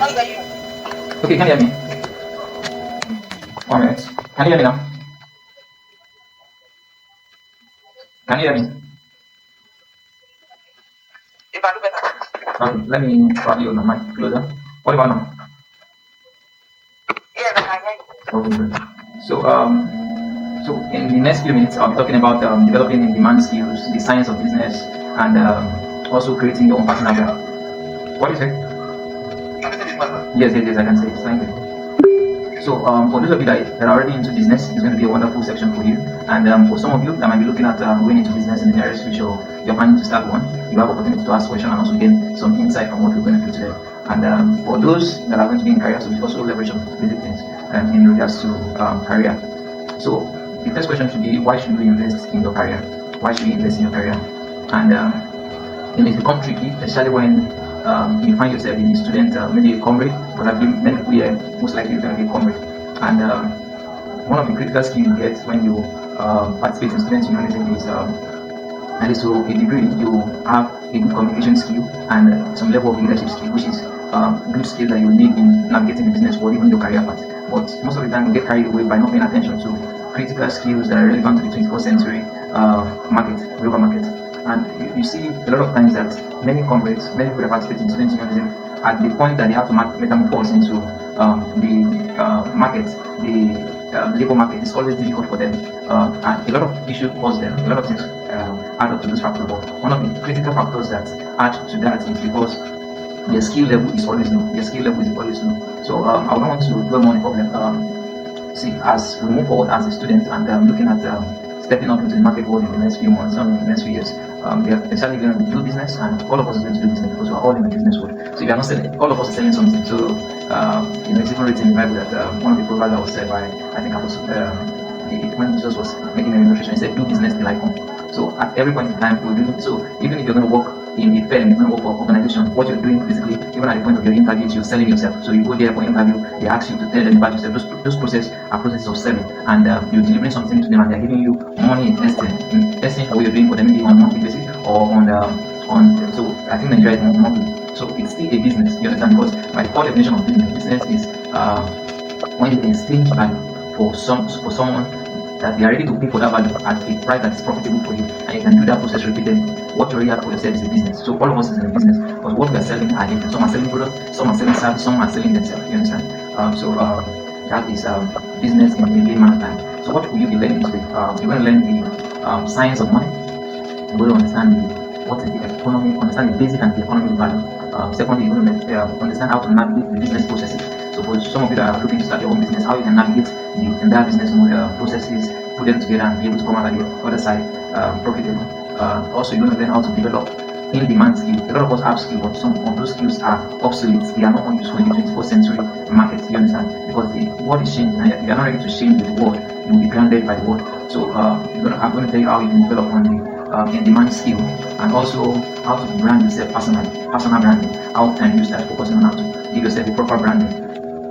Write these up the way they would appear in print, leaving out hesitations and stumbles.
Okay, can you hear me? 1 minute. Can you hear me now? Can you hear me? Okay, let me probably hold my mic closer. What about now? Okay, good. So in the next few minutes, I'll be talking about developing in-demand skills, the science of business, and also creating your own personal brand. What do you say? Yes, I can say it. Thank you. So for those of you that are already into business, it's going to be a wonderful section for you. And for some of you that might be looking at going into business in the nearest future, you're planning to start one, you have opportunity to ask questions and also gain some insight from what we're going to do today. And for those that are going to be in career, so we also leverage some basic things in regards to career. So the first question should be, why should you invest in your career? Why should you invest in your career? And it may become tricky, especially when you find yourself in a student, maybe a comrade, because I believe many people here most likely you're going to be a comrade. And one of the critical skills you get when you participate in student unionism is, at least to a degree, you have a good communication skill and some level of leadership skill, which is good skill that you need in navigating the business world, even your career path. But most of the time, we get carried away by not paying attention to critical skills that are relevant to the 21st century market, global market. And you see a lot of times that many comrades, many people that participate in student unionism, at the point that they have to metamorphose into the market, the labor market, is always difficult for them. And a lot of issues cause them, a lot of things add up to this factor. But one of the critical factors that add to that is because their skill level is always low. Their skill level is always low. So I don't want to dwell more on the problem. See, as we move forward as a student and looking at stepping up into the market world in the next few months, in the next few years, we are essentially going to do business, and all of us are going to do business because we are all in the business world. So if you are not selling, all of us are selling something. So it's even written in the Bible that one of the proverbs that was said by, I think, Apostle, when Jesus was making an illustration, he said, "Do business till I come." So at every point in time, we're doing it. So even if you're going to work in a firm, you're going to work for an organization, what you're doing basically, even at the point of your interviews, you're selling yourself. So you go there for interview, they ask you to tell them about yourself. Those processes are processes of selling, and you're delivering something to them, and they're giving you money investing for what you're doing for them, maybe on a monthly basis or on. So I think Nigeria is more monthly. So it's still a business. You understand? Because by the core definition of business is when you exchange value for someone that they are ready to pay for that value at a price that is profitable for you, and you can do that process repeatedly. What you already have for yourself is a business. So all of us is in a business, but what we are selling are different. Some are selling products, some are selling service, some are selling themselves. You understand? That is business in a layman's time. So what will you be learning today? You're going to learn the science of money. You're going to understand what is the economy, understand the basic and the economic value. Secondly, you're going to understand how to navigate the business processes. So for some of you that are looking to start your own business, how you can navigate the entire business processes, put them together and be able to come out at the other side profitable. Also, you're going to learn how to develop in-demand skills. A lot of us have skills, but some of those skills are obsolete. They are not only useful in the 21st century market, you understand? Because the world is changing, and if you are not ready to change with the world, you will be grounded by the world. So I'm going to tell you how you can develop on the in-demand skill, and also how to brand yourself personally, personal branding. How can you start focusing on how to give yourself a proper branding?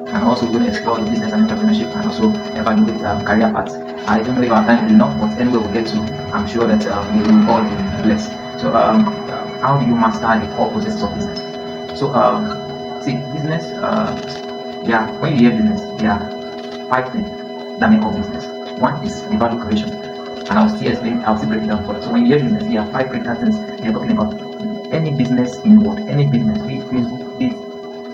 And also we're going to explore the business and entrepreneurship, and also evaluate career paths. I don't know if our time is enough, but anyway we'll get to, I'm sure that we will all be blessed. So how do you master the core processes of business? So see, business, when you hear business, there are 5 things that make up business. One is the value creation, and I'll still break it down for you. So when you hear business, there are 5 critical things you're talking about. Any business in the world, any business, be it Facebook, be it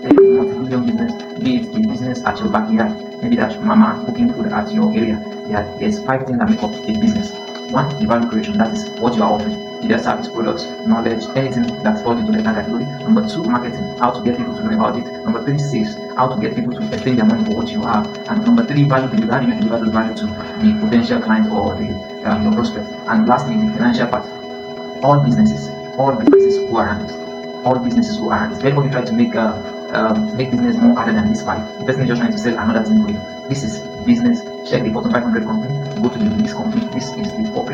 multi-billion business, be it a business at your backyard, maybe that's mama cooking food at your area. There's 5 things that make up a business. One, the value creation, that is what you are offering, either service, products, knowledge, anything that falls into that category. Number 2, marketing, how to get people to know about it. Number 3, sales, how to get people to exchange their money for what you have. And number 3, value delivery, how do you deliver those value to the potential client or your prospect. And lastly, the financial part. All businesses go around this. All businesses go around this. If anybody try to make business more harder than this 5, the person is just trying to sell another thing for you. This is business. Check the bottom 500 company, go to the least company. This is the 5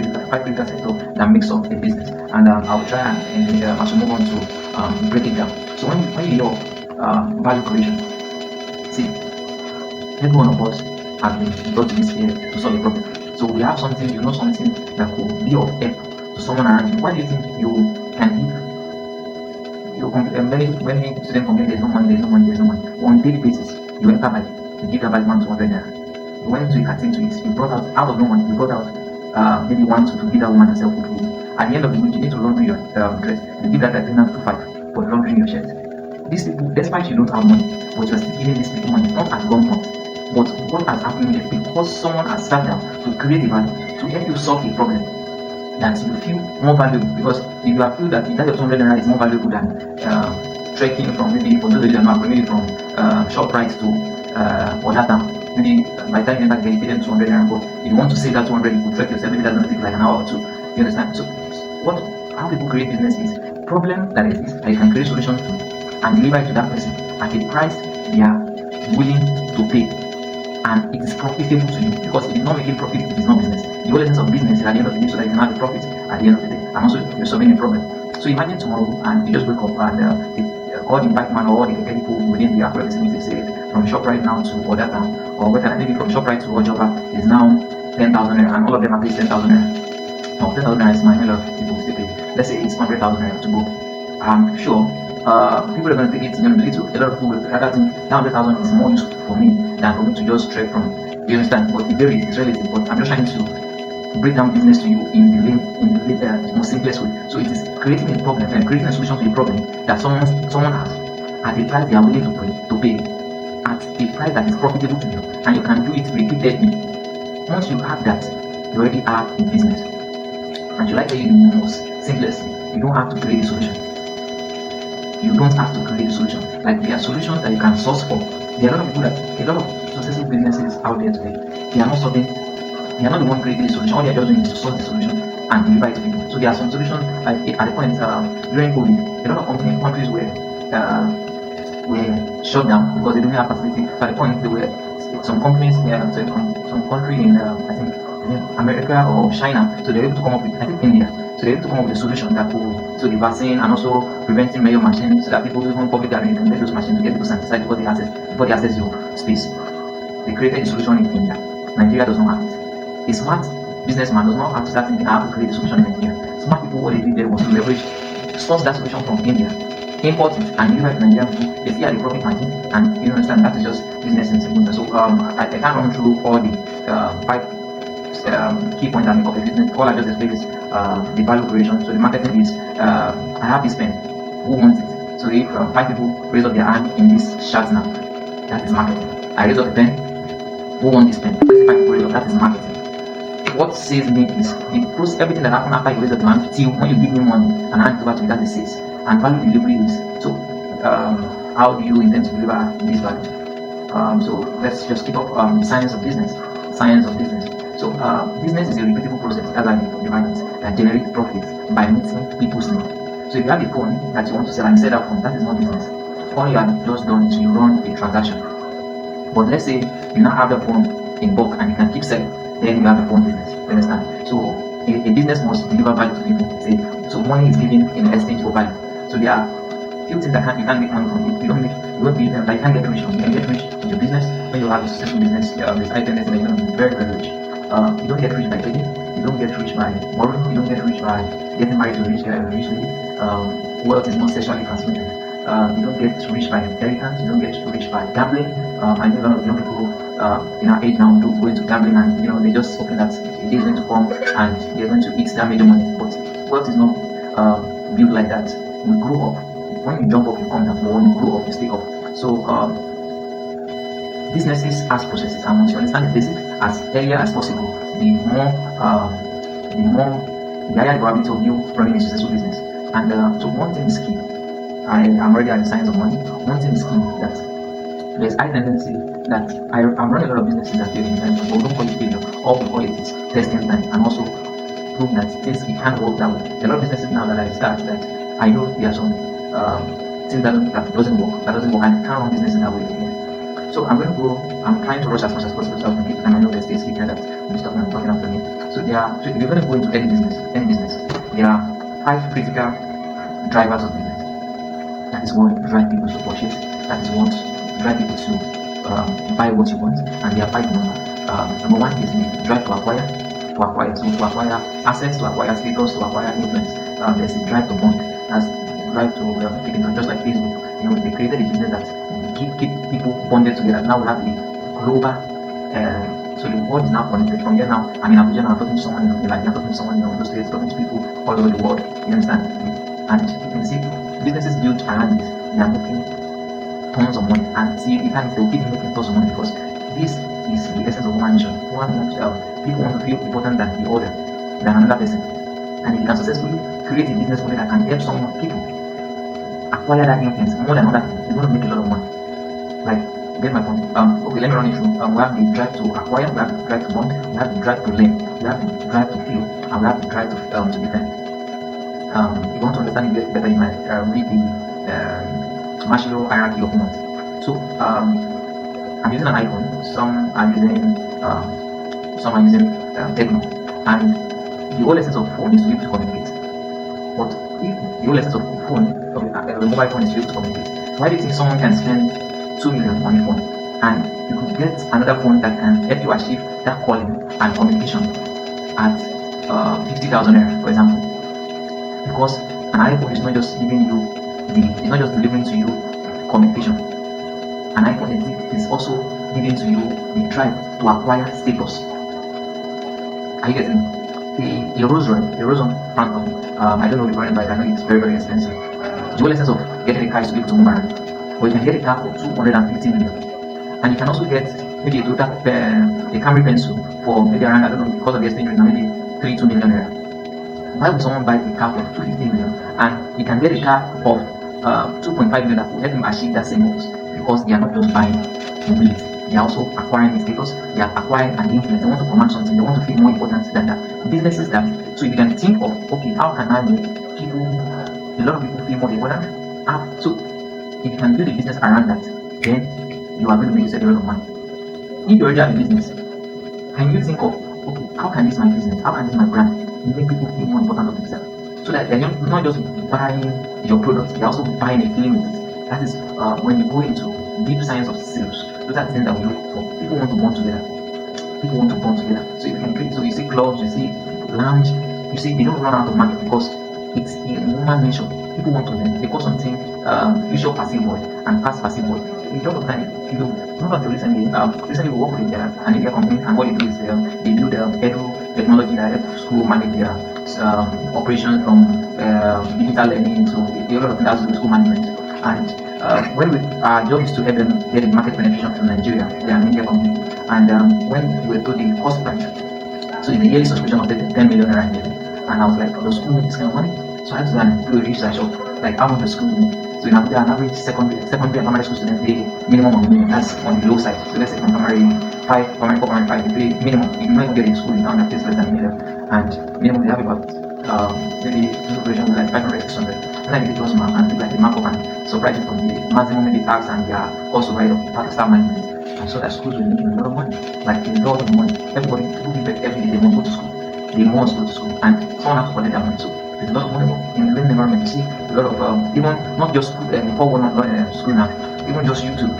critical sector that makes up a business. And I'll try and as we move on to break it down. So when you hear value creation, see, every one of us has been brought to this area to solve a problem. So we have something, something that could be of help to someone around you. Why do you think you can give? Many students complain there's no money. on a daily basis, you enter by, you give that bike man 200 naira. You went to a canteen to eat, you brought out of no money, you brought out maybe 1 to give that woman herself food. At the end of the week, you need to laundry your dress. You give that guy 2.5 for laundering your shirt. These people, despite you don't have money, but you are still giving these people money, not at gunpoint. But what has happened is because someone has sat down to create a value, to help you solve a problem, that you feel more valuable. Because if you feel that your 200 naira is more valuable than trekking from, maybe for those that maybe from ShopRite to Odata, maybe by the time you enter there, you pay them 200 naira. But if you want to save that 200, you could trek yourself. Maybe that's going to take like an hour or two. You understand? So how people create business is problem that exists that you can create solutions to and deliver it to that person at a price they are willing to pay, and it is profitable to you. Because if it's not making profit, it is not business. The whole essence of business is at the end of the day so that you can have a profit at the end of the day, and also you're solving a problem. So imagine tomorrow and you just wake up and all the bike man or all the people within the Accra vicinity say from ShopRite now to Odata, or whether maybe from ShopRite to Ojoba is now 10,000 naira, and all of them are paying 10,000 naira. Now 10,000 naira is money, a lot of people still pay. Let's say it's 100,000 naira to go. I'm sure people are going to take it a lot of people will rather think 100,000 is more useful for me than for me to just trek from. You understand? But it's relative. But I'm just trying to break down business to you in the most simplest way. So it is creating a problem and creating a solution to a problem that someone has at a price they are willing to pay at a price that is profitable to you, and you can do it repeatedly. Once you have that, you already have a business. And you like the most simplest, you don't have to create a solution. You don't have to create a solution. Like there are solutions that you can source for. There are a lot of successful businesses out there today. They are not the one creating the solution. All they are just doing is to source the solution and deliver it to people. So there are some solutions like at the point during COVID, a lot of countries were shut down because they didn't have facility. So at the point there were some companies some country in I think America or China, so they're able to come up with, I think India, so they're able to come up with a solution that could, so the vaccine and also preventing major machines, so that people even public gathering can get those machines to get people sanitized before they access your space. They created a solution in India. Nigeria does not have it. A smart businessman does not have to start thinking, I have to create a solution in Nigeria. Smart people, what they did there was to leverage, source that solution from India, import it and deliver it to Nigeria. They see at the profit margin, and you understand that is just business in simple. So I can't run through all the 5 key points I make of a business. All I just explained is the value creation. So the marketing is I have this pen, who wants it? So if 5 people raise up their hand in this chat now, that is marketing. I raise up the pen, who wants this pen? 5 people raise up, that is marketing. What saves me is everything that happened after you raise up the hand till when you give me money and hand it over to me, that is sales. And value delivery is, so how do you intend to deliver this value? So let's just keep up the science of business. So business is a repeatable process, as I define it, that generates profits by meeting people's needs. So if you have a phone that you want to sell and you sell that phone, that is not business. All you have just done is you run a transaction. But let's say you now have the phone in bulk and you can keep selling, then you have the phone business. You understand? So a business must deliver value to people. So money is given in exchange for value. So there are few things that you can't make money from it. You can't get rich from it. You can get rich in your business. When you have a successful business, this item is going to be very, very rich. You don't get rich by trading. You don't get rich by borrowing. You don't get rich by getting married to a rich lady. Wealth is not sexually transmitted. You don't get rich by inheritance. You don't get rich by gambling. I know a lot of young people in our age now do go into gambling, and they just hoping that it is going to come and they're going to eat that major money. But wealth is not built like that. We grow up. When you jump up, you come down. But when you grow up, you stay up. So businesses as processes, and once you understand the basics as earlier as possible, the higher the probability of you running a successful business. And so one thing is key. I'm already at the science of money. One thing is key, that there's high tendency that I'm running a lot of businesses that fail in time, but we don't call it failure. All we call it is testing time, and also prove that it can't work that way. There are a lot of businesses now that I start that I know there are some things that doesn't work, and I can't run businesses that way again. So I'm going to go. I'm trying to rush as much as possible so I can keep time. I know there's this here that I'm talking after me. So if you're going to go into any business, there are 5 critical drivers of business. That is what drive people to purchase. That is what drive people to buy what you want. And there are 5 number. Number 1 is the drive to acquire. So to acquire assets, to acquire status, to acquire influence. There's a drive to bond. That's drive to just like Facebook. They created a business that keep people bonded together. Now we have a global, so the world is now connected. From here now, I'm in Abuja now, I'm talking to someone in like I'm talking to someone in those states, talking to people all over the world. You understand? And you can see businesses built around this, they are making tons of money, and see the time they'll keep making tons of money because this is the essence of human nature. People want to feel important than the other, than another person. And if you can successfully create a business model that can help people acquire that influence more than other things, you're going to make a lot of money. Like, get my point. Okay, let me run it through. We have the drive to acquire, we have the drive to bond, we have the drive to learn, we have the drive to feel, and we have the drive to defend. If you want to understand it better, you might read the Maslow hierarchy of needs. So, I'm using an iPhone. Some are using Techno, and the whole essence of phone is to be able to communicate. But if the whole essence of phone, of the mobile phone is to be able to communicate, why do you think someone can spend 2 million on a phone and you could get another phone that can help you achieve that calling and communication at 50,000 naira, for example? Because an iPhone is not just giving you it's not just delivering to you communication. An iPhone is also giving to you the drive to acquire status. Are you getting me? A Rolls Royce Phantom, I don't know the brand, but I know it's very, very expensive. The whole essence of getting a car is to be able to move around. But you can get a car for 250 million. And you can also get maybe a Toyota, a Camry pencil for maybe around, I don't know, because of the exchange rate, maybe 2 million naira. Why would someone buy a car for 250 million and you can get a car of 2.5 million that will help him achieve that same goals? Because they are not just buying mobility, they are also acquiring the status, they are acquiring an influence, they want to command something, they want to feel more important than that. Businesses that, so if you can think of, okay, how can I make people, a lot of people feel more important? So if you can build a business around that, then you are going to make yourself a lot of money. If you already have a business, can you think of, okay, how can this my business, how can this my brand make people feel more important of themselves? So that they're not just buying your products, they're also buying a feeling with it. That is when you go into deep science of sales, those are the things that we look for. People want to bond together. People want to bond together. So if you can create, so you see clubs, you see lounge, you see they don't run out of money because it's in human nature. People want to learn. They call something future passive void and past passive void. In terms of time, if you know that recently we work with an India company, and what they do is they build edu technology that helps school manage their operations from digital learning to a lot of things that do school management. And our job is to help them get the market penetration from Nigeria. They are an India company. And when we were told the cost price, so it's a yearly subscription of 10 million naira, and I was like, the school make this kind of money? So I had to go and do a research of like how much the school make. So in Abuja, an average secondary and primary school students pay minimum of minimum. That's on the low side. So let's say from primary 5, primary 4, primary 5, they pay minimum. You might get a school in town that pays less than a million. And minimum they have about maybe operation like 500, 600. And I did those math and like the markup and subtract it from the maximum maybe tax and their cost of right of staff management. And so that schools were making a lot of money. Like a lot of money. Everybody, people give back every day, they want to go to school. They must go to school. And someone has to collect their money. So there's a lot of money in the learning environment. You see a lot of even not just school, before we're not school now, even just YouTube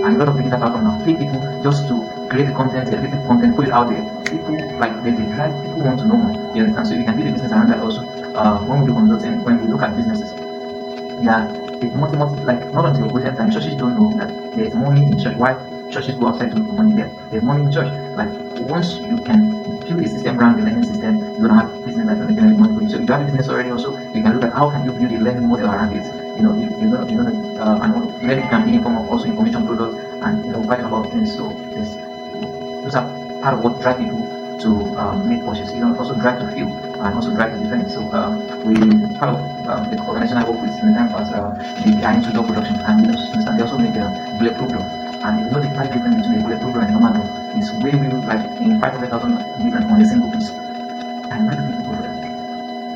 and a lot of digital platform now pay people just to create the content, edit the content, put it out there. People like they drive, people want to know more. You understand? So you can build a business around that also. When we do consulting, when we look at businesses, yeah, it's multi like not until recent time churches don't know that there's money in church. Why churches go outside to look for money there? There's money in church. Like once you can build a system around the learning system, you don't have business that doesn't generate money for you. So if you have a business already also, you can look at how can you build a learning model around it. You know, you're gonna and learning can be in form of also information products and quite a number of things. So those are part of what drive people to make purchases. Also drive to feel and also drive to defend. So we part of the organization I work with in the time past, they are into dog production, and they also make a bulletproof dog. And if you know the price difference between a bulletproof dog and a normal dog is way like in 500,000 different on a single piece. And why do people go for that?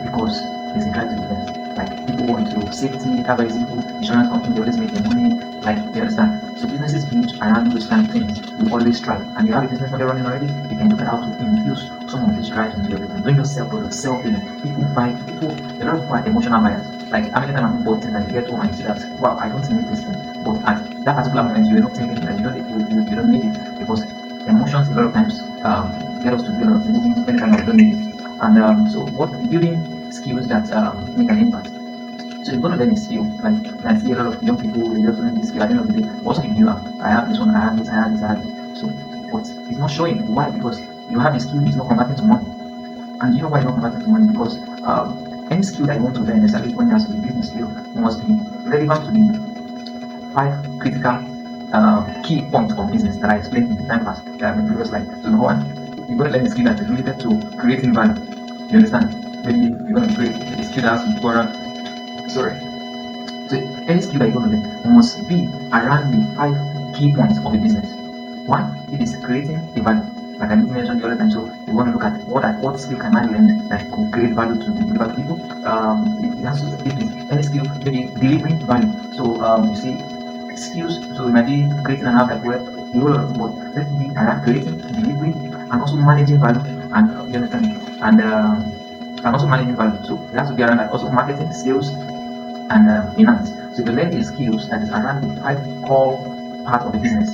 Because there's a drive to defend. Like people want to safety, have a simple insurance company, they always make their money. Like you understand. So businesses built around those kind of things will always strive. And you have a business model running already, you can look at how to infuse some of these drives into your business. Don't just sell products, sell things. People buy, a lot of people are emotional buyers. Like how many times have you bought things and you get home and you see that, wow, I don't need this thing. But at that particular moment, you're not thinking that you don't need it. Because emotions a lot of times get us to do a lot of things, any kind of don't need it. And so what building skills that make an impact. So you're gonna learn a skill. Like I see a lot of young people they just learn this skill at the end of the day. What skill do you have? I have this one, I have this, I have this, I have this. So but it's not showing. Why? Because you have a skill, it's not converting to money. And you know why it's not converting to money? Because any skill that you want to learn, especially when it has to be business skill, must be relevant to the 5 critical key points of business that I explained in the time past in the previous slide. So number one, you're going to learn a skill that is related to creating value. You understand? Maybe you're going to create a skill that has to be sorry. So any skill that you're going to learn must be around the 5 key points of a business. One, it is creating a value. Like I mentioned the other time, so you want to look at what skill can I learn that could create value to deliver to people. It has to be any skill, maybe delivering value. So you see skills, so it might be creating an app like web, a whole lot of work. Let me be around creating, delivering, and also managing value. And you understand? And also managing value. So it has to be around that. Also marketing, sales, and finance. So if you learn these skills that is around the 5 core parts of the business,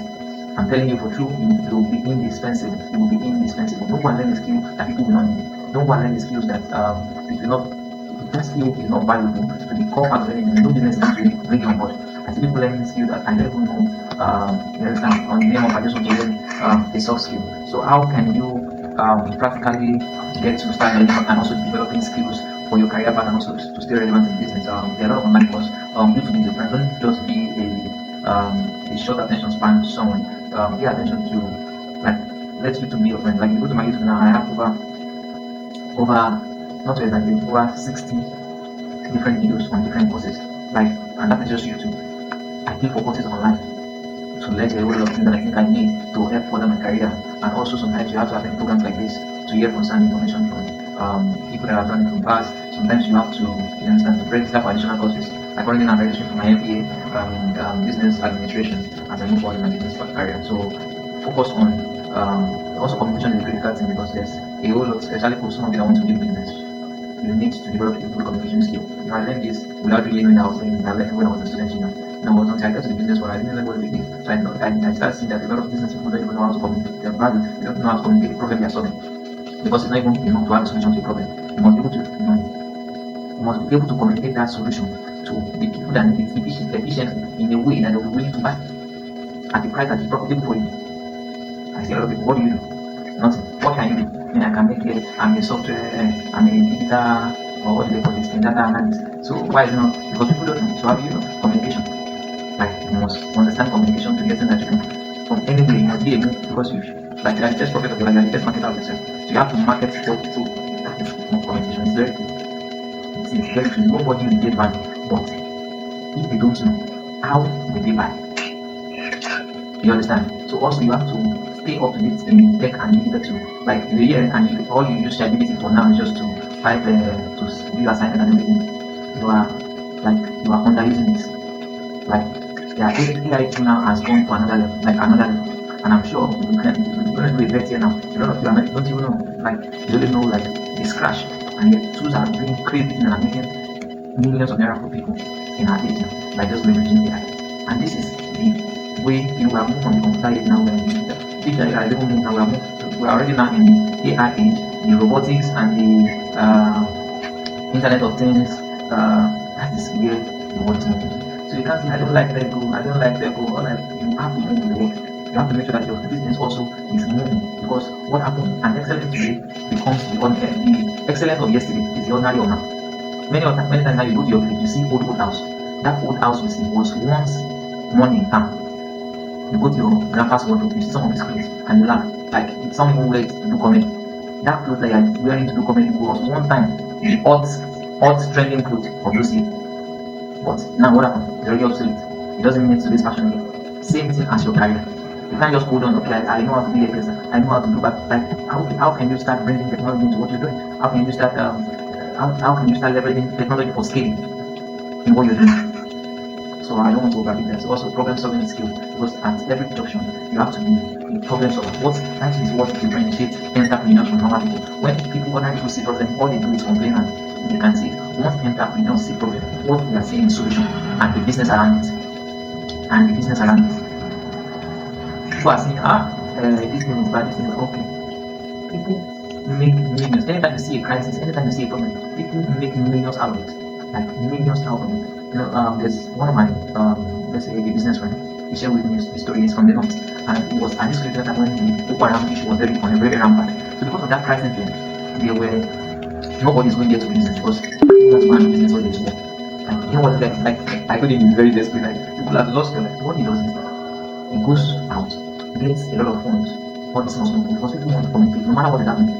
I'm telling you for true, it will be indispensable. It will be indispensable. Don't go and learn the skill that people will not need. Don't go and learn the skills that it will not. If that skill is not valuable to the core part of anything, no business can really bring you on board. I see people learning skill that I don't even know. You understand? On the name of I just want to learn a soft skill. So how can you practically get to start learning and also developing skills for your career path and also to stay relevant in business? There are a lot of online courses. YouTube is different. Don't just be a short attention span to someone. Pay attention to, like, let YouTube be your friend. Like, you go to my YouTube now, I have not to exaggerate, over 60 different videos on different courses. Like, and that is just YouTube. I pay for courses online to learn a whole lot of things that I think I need to help further my career. And also sometimes you have to attend programs like this to hear from some information from people that have done it from past. Sometimes you have to, you understand, to register for additional courses. Like currently I'm registering for my MBA in business administration as I move forward in my business career. So focus on also communication is a critical thing because there's a whole lot, especially for some of you that want to build business. You need to develop a good communication skill. If I learned this without really knowing that I was learning, I learned when I was a student, you know. No, I was until I got to the business world, I didn't know what it is. So I started seeing that a lot of business people don't even know how to communicate their value. They don't know how to communicate the problem they are solving. Because it's not even enough to have a solution to a problem. You must be able to, you must be able to communicate that solution to the people that need it efficiently in a way that they will be willing to buy at the price that is profitable for you. I say a lot of people, what do you do? Nothing. What can you do? I mean, I can make it, I'm a software, I'm a digital, or what do they call this thing, data analyst. So why is it not? Because people don't know. So how do you know? Communication. Like, you must understand communication to get things that you can. From anywhere, you must be able, because you, like, you are the best prophet of your life, you are the best marketer of yourself. So you have to market yourself. So that is communication. It's very key. It's very key. Nobody will get value. But if they don't know, how will they buy? You understand? So also you have to stay up to date in tech and digital too. Like in the year and all you use ChatGPT for now is just to type to do your assignment and everything. You are underusing it. Like AI tool now has gone to another level. And I'm sure you're gonna do a bet here now. A lot of you don't even know, like you don't know like the scratch, and yet tools are doing crazy things and are making millions of naira for people in our age now by just leveraging AI. And this is the way we are moving from the computer age now. Digital AI is moving now. We are already now in the AI age, the robotics and the Internet of Things. That is where the world is moving. So you can't say I don't like Lego. Or like you have to move the world. You have to make sure that your business also is moving, because what happens, an excellent today becomes the excellence of yesterday is the ordinary of now. Many times now you go to your village, you see old house. That old house you see was once money in town. You go to your grandpa's wardrobe, you see some of his clothes, and you laugh. Like some people wear it to do comedy. That clothes that you are wearing to do comedy was one time the hot trending clothes of those days. But now what happened? It's already obsolete. It doesn't mean today's fashion again. Same thing as your career. You can't just hold on, okay, I know how to be a person, I know how to do that. Like, how can you start bringing technology into what you're doing? How can you start leveraging technology for scaling in what you're doing? So I don't want to overdo that. Also, problem solving skill, because at every junction you have to be a problem solver. That is what differentiates entrepreneurs from normal people. When ordinary people see problem, all they do is complain and they can see. Once entrepreneurs see problem, what we are seeing is solution and the business around it. People are saying, this thing is bad, this thing is okay. People make millions. Anytime you see a crisis, anytime you see a problem, people make millions out of it. like millions out of it. There's one of my, let's say, a business friend. He shared with me the story. Is from the north, and it was at this critical time when the Boko Haram issue was very rampant. So because of that crisis, there were nobody's going there to do business because who wants to go and do business where there's war. And you know what? Like I told him, he's very desperate. Like people have lost their life. So what he does is he goes out, gets a lot of funds, all these small people, because people want to communicate, no matter what is happening.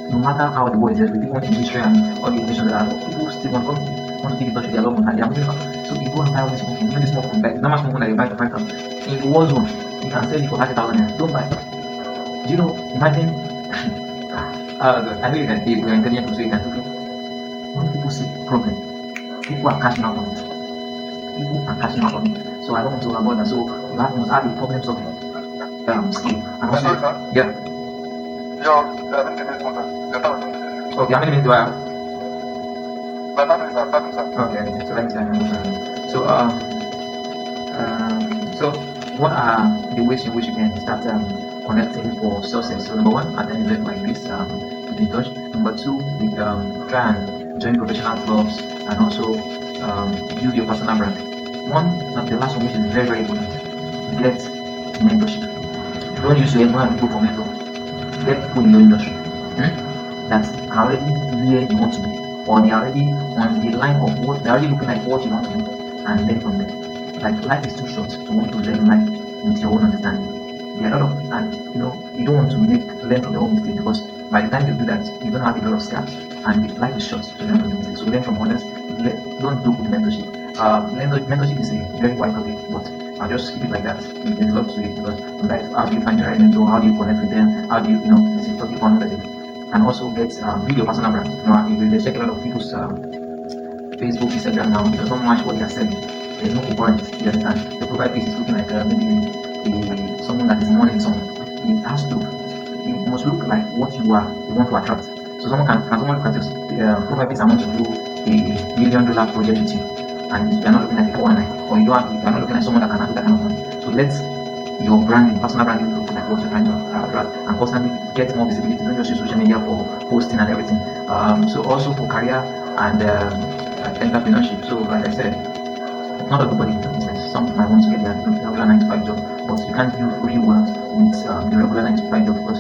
No matter how the world is, people want to Israel and all the nations that are, people still want to keep in touch with their loved ones and they are moving out. So you go and buy all this smoke, even this smoke from back, no matter smoke that you buy for 5,000. In the war zone, you can sell it for 30,000 naira. Don't buy. Do you know, imagine, I know you can pay, we are intelligent, so you can do it. When people see problem, people are cashing out on it. People are cashing out on it. So I don't want to avoid that. So you must have a problem solving skill. And also, yeah. Okay, how many minutes do I have? Okay, so let me say. So what are the ways in which you can start connecting for success? So number one, attend events like this, keep in touch. Number two, try and join professional clubs and also build your personal brand. The last one, which is very important, get mentorship. Don't use your everyone people for mentor. Get people in your industry that are already where you want to be, or they are already on the line of what they're already looking like what you want to do, and learn from them. Like life is too short to want to learn life with your own understanding. There are a lot of, and you don't want to learn from your own mistakes, because by the time you do that, you don't have a lot of scars, and life is short to learn from your mistakes. So learn from others. Don't do with mentorship. Mentorship is a very wide topic, but I'll just keep it like that. There's a lot to it, because like, how do you find the right mentor? How do you connect with them? How do you, it's a topic on another day. And also build your personal brand. If they check a lot of people's Facebook, Instagram now, it does not match what they are selling. There's no concurrent. You understand? The profile piece is looking like maybe someone that is mourning someone. It must look like what you want to attract. So someone can someone look at your profile piece and want to do $1 million project with you, and you're not looking like a 419, or you're not looking like someone that can do that kind of money. So let your branding, personal branding, look like what you're trying to attract, and constantly get more visibility. Don't just use social media for posting and everything. So also for career and entrepreneurship. So like I said, not everybody can do business. Some might want to get their regular 9 to 5 job, but you can't do really well with the regular 9 to 5 job, because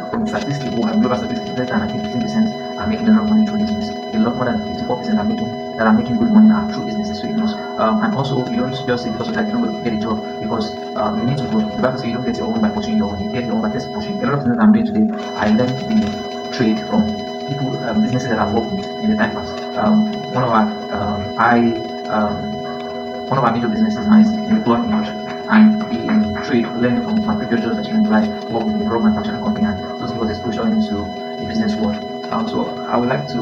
from statistics, global statistics, less than 15% are making a lot of money through business. A lot more than 54% are making good money are through businesses. So and also you don't just say because of that you're not going to get a job, because you need to grow. The Bible says you don't get your own by pushing your own, you get your own by just pushing. A lot of things that I'm doing today, I learned the trade from people, businesses that I've worked with in the time past. One of our major businesses now is in the cloth industry, and in trade learning from my previous jobs that you like work with a raw manufacturing company, and those give us exposure into the business world. So I would like to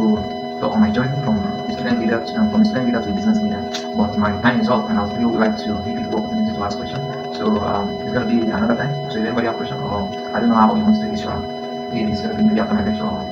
talk on my journey from a student leader to a business leader, but my time is up, and I would really like to give people opportunity to ask questions. So it's going to be another time. So if anybody have a question, or I don't know how you want to take this, maybe it's going to be after my lecture, or